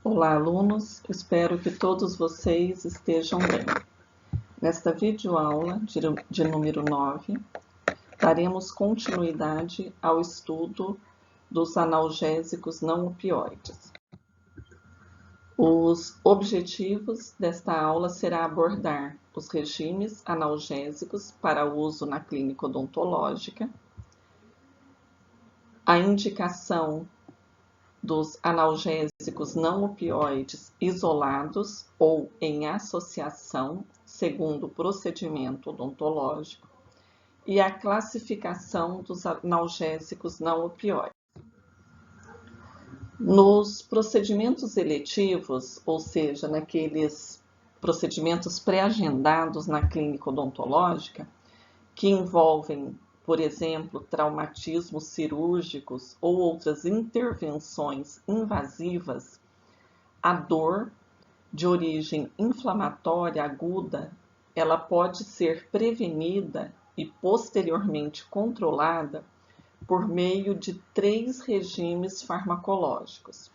Olá, alunos! Espero que todos vocês estejam bem. Nesta videoaula de número 9, daremos continuidade ao estudo dos analgésicos não opioides. Os objetivos desta aula será abordar os regimes analgésicos para uso na clínica odontológica, a indicação dos analgésicos não opioides isolados ou em associação, segundo o procedimento odontológico, e a classificação dos analgésicos não opioides. Nos procedimentos eletivos, ou seja, naqueles procedimentos pré-agendados na clínica odontológica, que envolvem, por exemplo, traumatismos cirúrgicos ou outras intervenções invasivas, a dor de origem inflamatória aguda, ela pode ser prevenida e posteriormente controlada por meio de 3 regimes farmacológicos: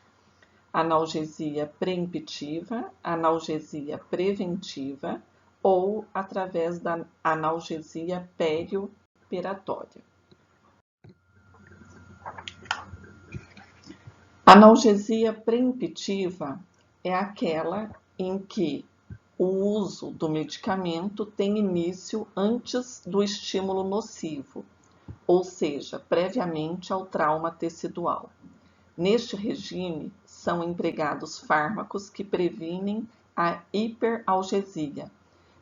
analgesia preemptiva, analgesia preventiva ou através da analgesia perioperatória. Analgesia preemptiva é aquela em que o uso do medicamento tem início antes do estímulo nocivo, ou seja, previamente ao trauma tecidual. Neste regime, são empregados fármacos que previnem a hiperalgesia,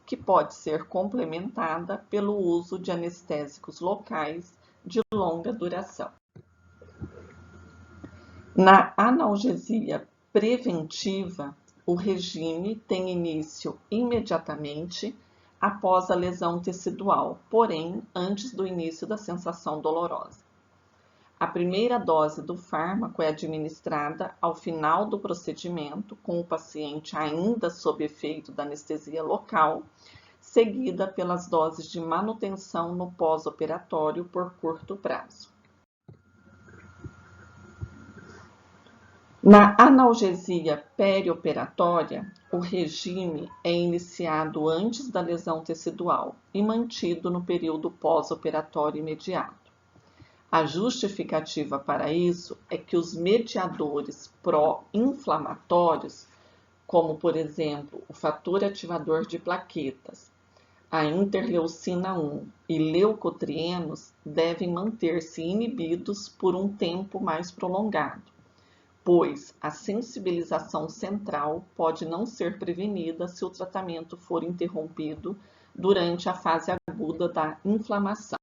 que pode ser complementada pelo uso de anestésicos locais de longa duração. Na analgesia preventiva, o regime tem início imediatamente após a lesão tecidual, porém antes do início da sensação dolorosa. A primeira dose do fármaco é administrada ao final do procedimento, com o paciente ainda sob efeito da anestesia local, seguida pelas doses de manutenção no pós-operatório por curto prazo. Na analgesia perioperatória, o regime é iniciado antes da lesão tecidual e mantido no período pós-operatório imediato. A justificativa para isso é que os mediadores pró-inflamatórios, como por exemplo o fator ativador de plaquetas, a interleucina 1 e leucotrienos, devem manter-se inibidos por um tempo mais prolongado, pois a sensibilização central pode não ser prevenida se o tratamento for interrompido durante a fase aguda da inflamação.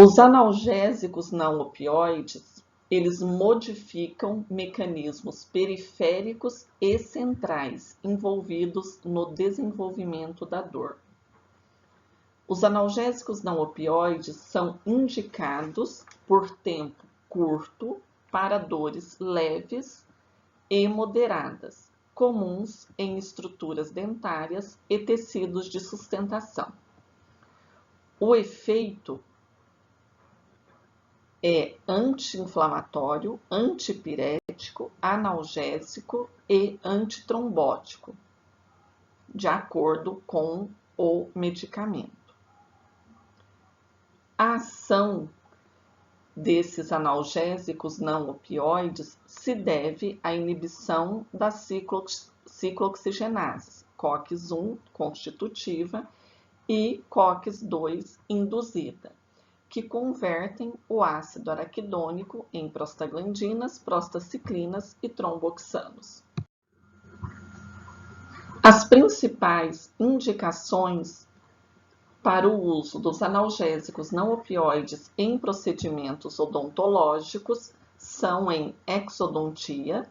Os analgésicos não opioides, eles modificam mecanismos periféricos e centrais envolvidos no desenvolvimento da dor. Os analgésicos não opioides são indicados por tempo curto para dores leves e moderadas, comuns em estruturas dentárias e tecidos de sustentação. O efeito é anti-inflamatório, antipirético, analgésico e antitrombótico, de acordo com o medicamento. A ação desses analgésicos não opioides se deve à inibição da ciclooxigenase, COX-1 constitutiva e COX-2 induzida, que convertem o ácido araquidônico em prostaglandinas, prostaciclinas e tromboxanos. As principais indicações para o uso dos analgésicos não opioides em procedimentos odontológicos são em exodontia,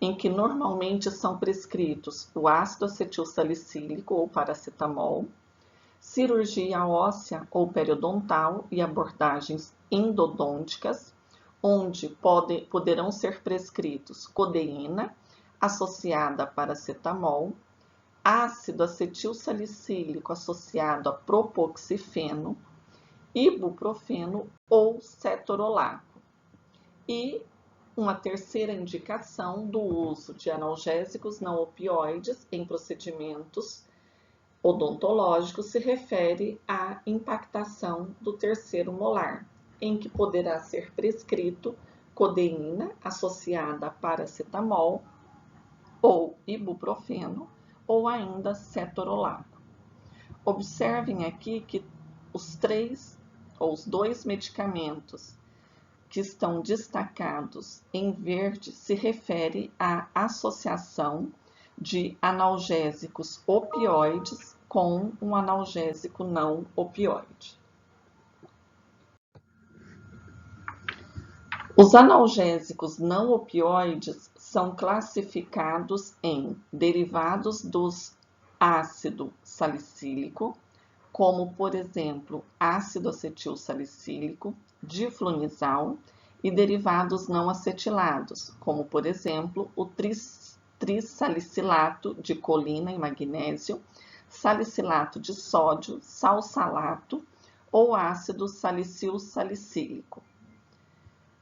em que normalmente são prescritos o ácido acetilsalicílico ou paracetamol, cirurgia óssea ou periodontal e abordagens endodônticas, onde poderão ser prescritos codeína associada a paracetamol, ácido acetilsalicílico associado a propoxifeno, ibuprofeno ou cetorolaco, e Uma terceira indicação do uso de analgésicos não opioides em procedimentos odontológicos se refere à impactação do terceiro molar, em que poderá ser prescrito codeína associada a paracetamol ou ibuprofeno ou ainda cetorolaco. Observem aqui que os dois medicamentos que estão destacados em verde se refere à associação de analgésicos opioides com um analgésico não opioide. Os analgésicos não opioides são classificados em derivados do ácido salicílico, como, por exemplo, ácido acetil salicílico, diflunisal, e derivados não acetilados, como, por exemplo, o trisalicilato de colina e magnésio, salicilato de sódio, salsalato ou ácido salicil-salicílico.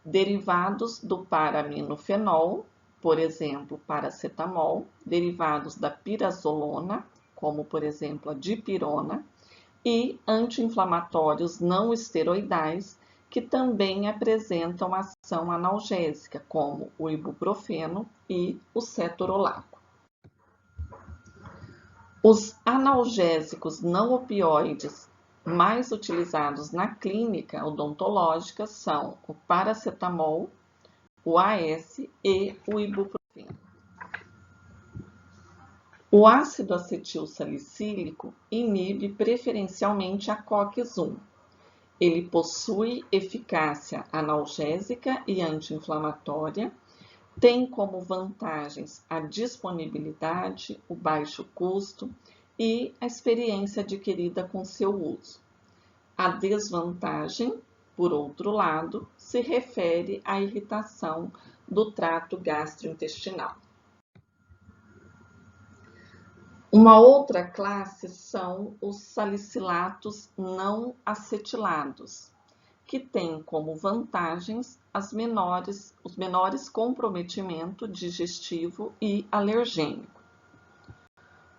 Derivados do paraminofenol, por exemplo, paracetamol, derivados da pirazolona, como, por exemplo, a dipirona, e anti-inflamatórios não esteroidais, que também apresentam ação analgésica, como o ibuprofeno e o cetorolaco. Os analgésicos não opioides mais utilizados na clínica odontológica são o paracetamol, o AS e o ibuprofeno. O ácido acetil salicílico inibe preferencialmente a COX-1. Ele possui eficácia analgésica e anti-inflamatória, tem como vantagens a disponibilidade, o baixo custo e a experiência adquirida com seu uso. A desvantagem, por outro lado, se refere à irritação do trato gastrointestinal. Uma outra classe são os salicilatos não acetilados, que têm como vantagens os menores comprometimento digestivo e alergênico.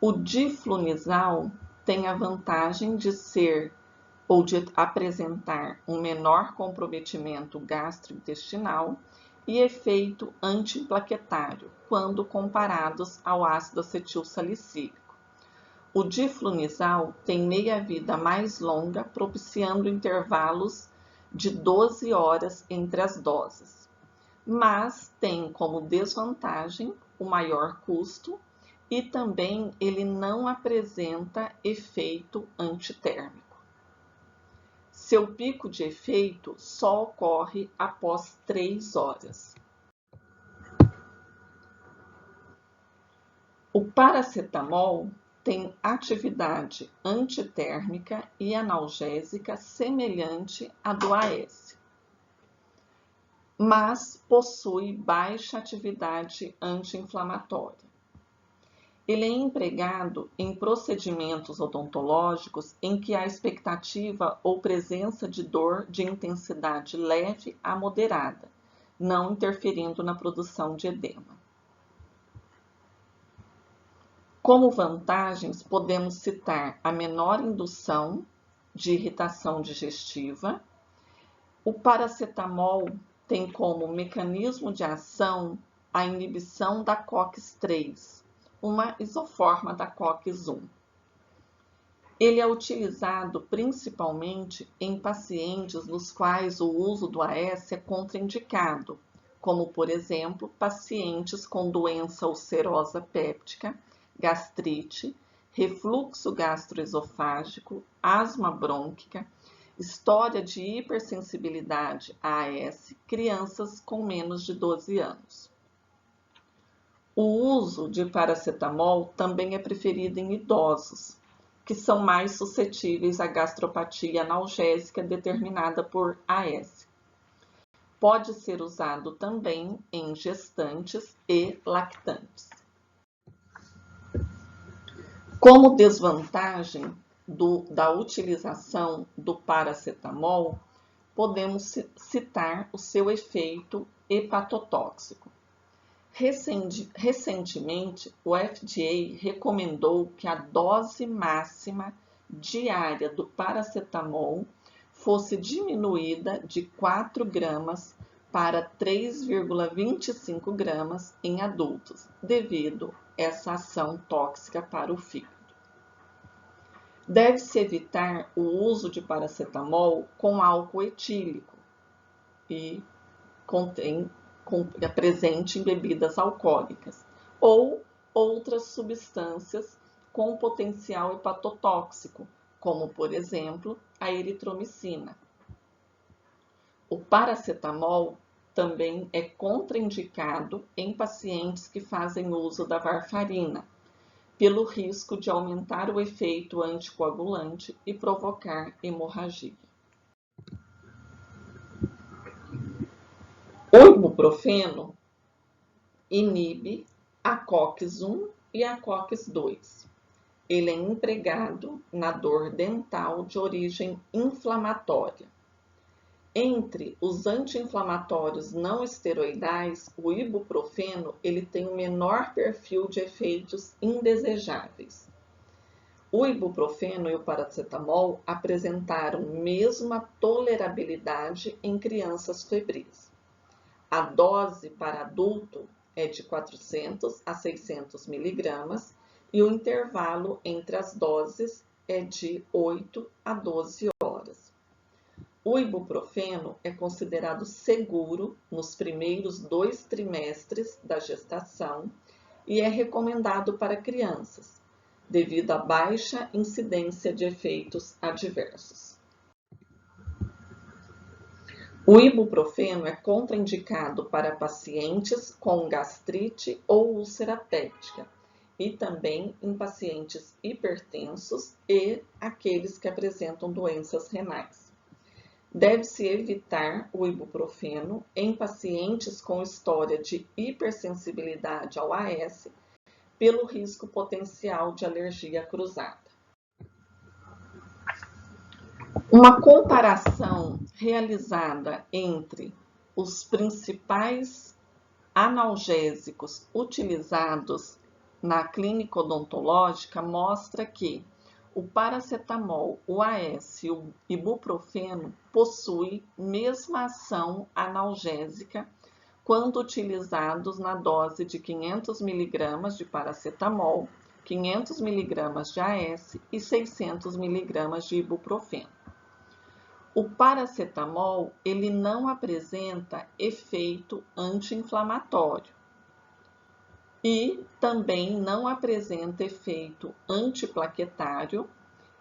O diflunisal tem a vantagem de ser ou de apresentar um menor comprometimento gastrointestinal e efeito antiplaquetário, quando comparados ao ácido acetil salicílico. O diflunisal tem meia-vida mais longa, propiciando intervalos de 12 horas entre as doses, mas tem como desvantagem o maior custo e também ele não apresenta efeito antitérmico. Seu pico de efeito só ocorre após 3 horas. O paracetamol tem atividade antitérmica e analgésica semelhante à do AS, mas possui baixa atividade anti-inflamatória. Ele é empregado em procedimentos odontológicos em que há expectativa ou presença de dor de intensidade leve a moderada, não interferindo na produção de edema. Como vantagens, podemos citar a menor indução de irritação digestiva. O paracetamol tem como mecanismo de ação a inibição da COX-3, uma isoforma da COX-1. Ele é utilizado principalmente em pacientes nos quais o uso do AS é contraindicado, como, por exemplo, pacientes com doença ulcerosa péptica, gastrite, refluxo gastroesofágico, asma brônquica, história de hipersensibilidade a AS, crianças com menos de 12 anos. O uso de paracetamol também é preferido em idosos, que são mais suscetíveis à gastropatia analgésica determinada por AS. Pode ser usado também em gestantes e lactantes. Como desvantagem da utilização do paracetamol, podemos citar o seu efeito hepatotóxico. Recentemente, o FDA recomendou que a dose máxima diária do paracetamol fosse diminuída de 4 gramas para 3,25 gramas em adultos, devido a essa ação tóxica para o fígado. Deve-se evitar o uso de paracetamol com álcool etílico e é presente em bebidas alcoólicas ou outras substâncias com potencial hepatotóxico, como, por exemplo, a eritromicina. O paracetamol também é contraindicado em pacientes que fazem uso da varfarina, pelo risco de aumentar o efeito anticoagulante e provocar hemorragia. O ibuprofeno inibe a COX-1 e a COX-2. Ele é empregado na dor dental de origem inflamatória. Entre os anti-inflamatórios não esteroidais, o ibuprofeno ele tem um menor perfil de efeitos indesejáveis. O ibuprofeno e o paracetamol apresentaram mesma tolerabilidade em crianças febris. A dose para adulto é de 400 a 600 miligramas e o intervalo entre as doses é de 8 a 12 horas. O ibuprofeno é considerado seguro nos primeiros 2 trimestres da gestação e é recomendado para crianças, devido à baixa incidência de efeitos adversos. O ibuprofeno é contraindicado para pacientes com gastrite ou úlcera péptica e também em pacientes hipertensos e aqueles que apresentam doenças renais. Deve-se evitar o ibuprofeno em pacientes com história de hipersensibilidade ao AS pelo risco potencial de alergia cruzada. Uma comparação realizada entre os principais analgésicos utilizados na clínica odontológica mostra que o paracetamol, o AS e o ibuprofeno possuem mesma ação analgésica quando utilizados na dose de 500 mg de paracetamol, 500 mg de AS e 600 mg de ibuprofeno. O paracetamol ele não apresenta efeito anti-inflamatório e também não apresenta efeito antiplaquetário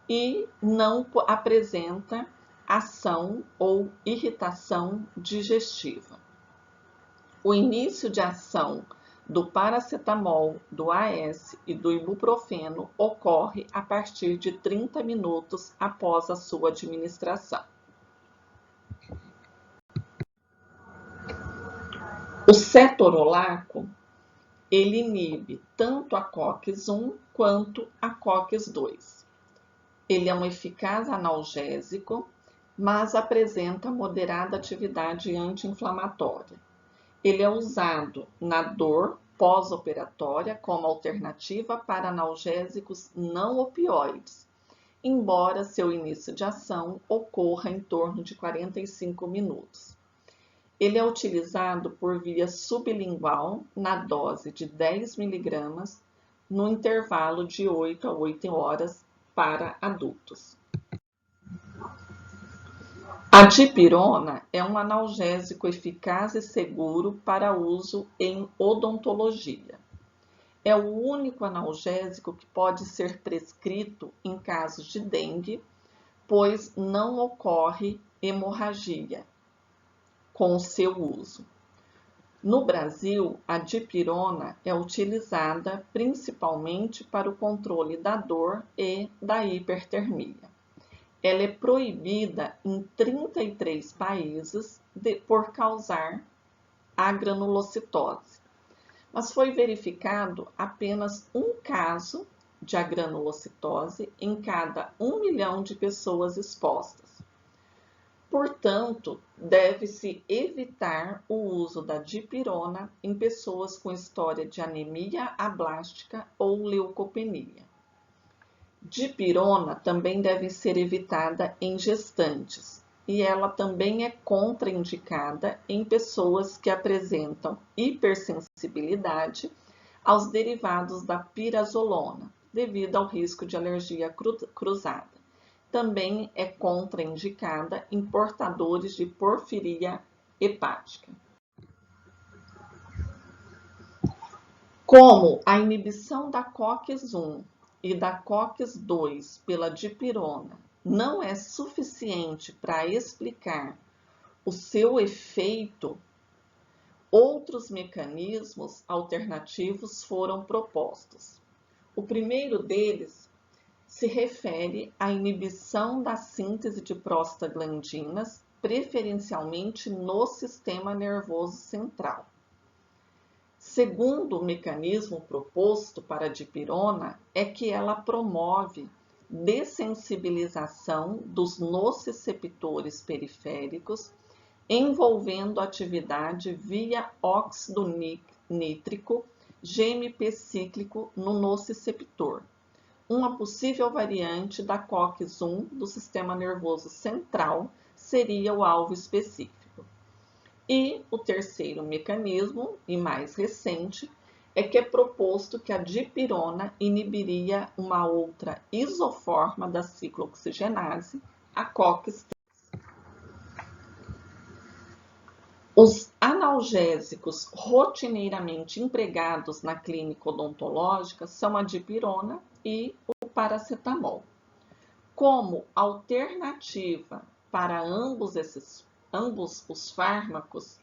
e não apresenta ação ou irritação digestiva. O início de ação do paracetamol, do AS e do ibuprofeno ocorre a partir de 30 minutos após a sua administração. O cetorolaco ele inibe tanto a COX-1 quanto a COX-2. Ele é um eficaz analgésico, mas apresenta moderada atividade anti-inflamatória. Ele é usado na dor pós-operatória como alternativa para analgésicos não opioides, embora seu início de ação ocorra em torno de 45 minutos. Ele é utilizado por via sublingual na dose de 10 mg no intervalo de 8 a 8 horas para adultos. A dipirona é um analgésico eficaz e seguro para uso em odontologia. É o único analgésico que pode ser prescrito em casos de dengue, pois não ocorre hemorragia com o seu uso. No Brasil, a dipirona é utilizada principalmente para o controle da dor e da hipertermia. Ela é proibida em 33 países por causar a granulocitose, mas foi verificado apenas um caso de granulocitose em cada 1 milhão de pessoas expostas. portanto, deve-se evitar o uso da dipirona em pessoas com história de anemia ablástica ou leucopenia. Dipirona também deve ser evitada em gestantes e ela também é contraindicada em pessoas que apresentam hipersensibilidade aos derivados da pirazolona, devido ao risco de alergia cruzada. Também é contraindicada em portadores de porfiria hepática. Como a inibição da COX-1 e da COX-2 pela dipirona não é suficiente para explicar o seu efeito, outros mecanismos alternativos foram propostos. O primeiro deles se refere à inibição da síntese de prostaglandinas, preferencialmente no sistema nervoso central. Segundo mecanismo proposto para a dipirona é que ela promove dessensibilização dos nociceptores periféricos, envolvendo atividade via óxido nítrico GMP cíclico no nociceptor, uma possível variante da COX-1 do sistema nervoso central seria o alvo específico. E o terceiro mecanismo, e mais recente, é que é proposto que a dipirona inibiria uma outra isoforma da ciclooxigenase, a COX-3. Os analgésicos rotineiramente empregados na clínica odontológica são a dipirona e o paracetamol. Como alternativa para ambos os fármacos,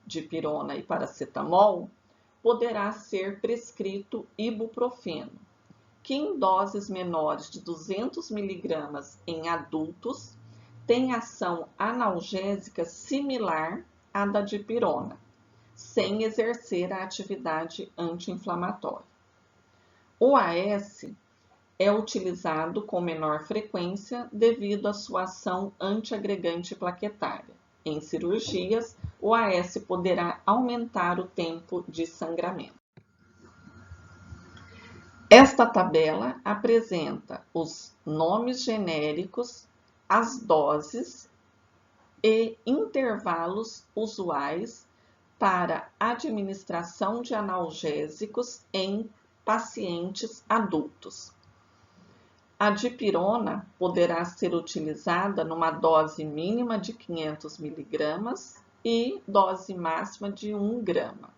dipirona e paracetamol, poderá ser prescrito ibuprofeno, que em doses menores de 200 mg em adultos tem ação analgésica similar à da dipirona, sem exercer a atividade anti-inflamatória. O AS é utilizado com menor frequência devido à sua ação antiagregante plaquetária. Em cirurgias, o AS poderá aumentar o tempo de sangramento. Esta tabela apresenta os nomes genéricos, as doses e intervalos usuais para administração de analgésicos em pacientes adultos. A dipirona poderá ser utilizada numa dose mínima de 500 mg e dose máxima de 1 grama.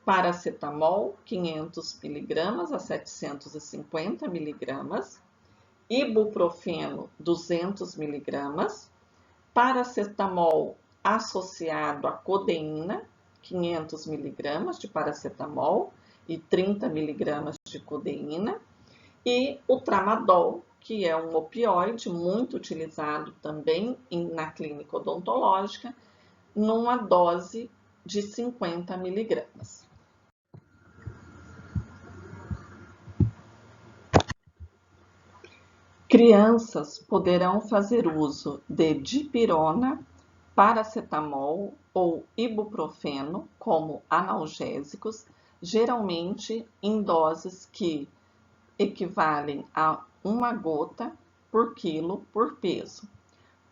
Paracetamol, 500 mg a 750 mg. Ibuprofeno, 200 mg. Paracetamol associado a codeína, 500 mg de paracetamol e 30 mg de codeína. E o tramadol, que é um opioide muito utilizado também na clínica odontológica, numa dose de 50 mg. Crianças poderão fazer uso de dipirona, paracetamol ou ibuprofeno como analgésicos, geralmente em doses que equivalem a 1 gota por quilo por peso.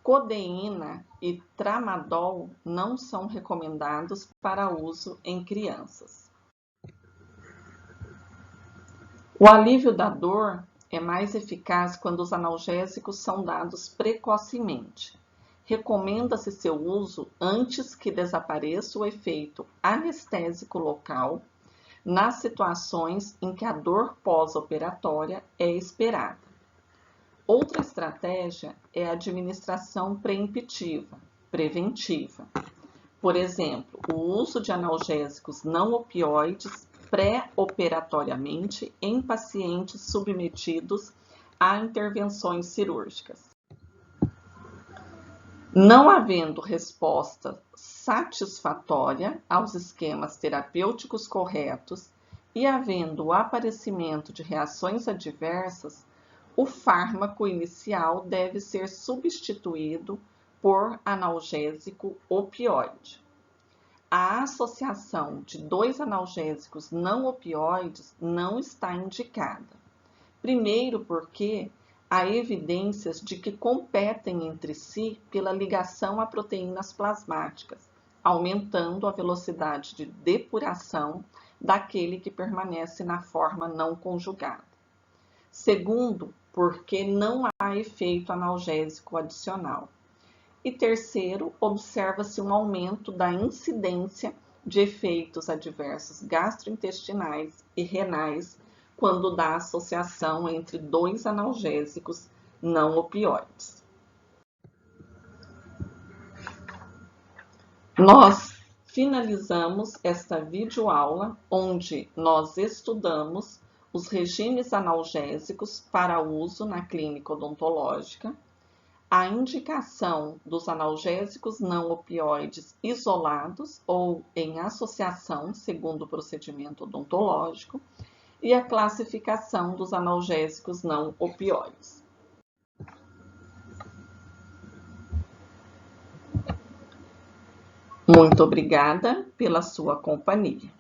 Codeína e tramadol não são recomendados para uso em crianças. O alívio da dor é mais eficaz quando os analgésicos são dados precocemente. Recomenda-se seu uso antes que desapareça o efeito anestésico local, nas situações em que a dor pós-operatória é esperada. Outra estratégia é a administração preemptiva, preventiva. Por exemplo, o uso de analgésicos não opioides pré-operatoriamente em pacientes submetidos a intervenções cirúrgicas. Não havendo resposta satisfatória aos esquemas terapêuticos corretos e havendo o aparecimento de reações adversas, o fármaco inicial deve ser substituído por analgésico opioide. A associação de 2 analgésicos não opioides não está indicada. Primeiro, porque há evidências de que competem entre si pela ligação a proteínas plasmáticas, aumentando a velocidade de depuração daquele que permanece na forma não conjugada. Segundo, porque não há efeito analgésico adicional. E terceiro, observa-se um aumento da incidência de efeitos adversos gastrointestinais e renais quando dá associação entre 2 analgésicos não opioides. Nós finalizamos esta videoaula onde nós estudamos os regimes analgésicos para uso na clínica odontológica, a indicação dos analgésicos não opioides isolados ou em associação, segundo o procedimento odontológico, e a classificação dos analgésicos não opioides. Muito obrigada pela sua companhia.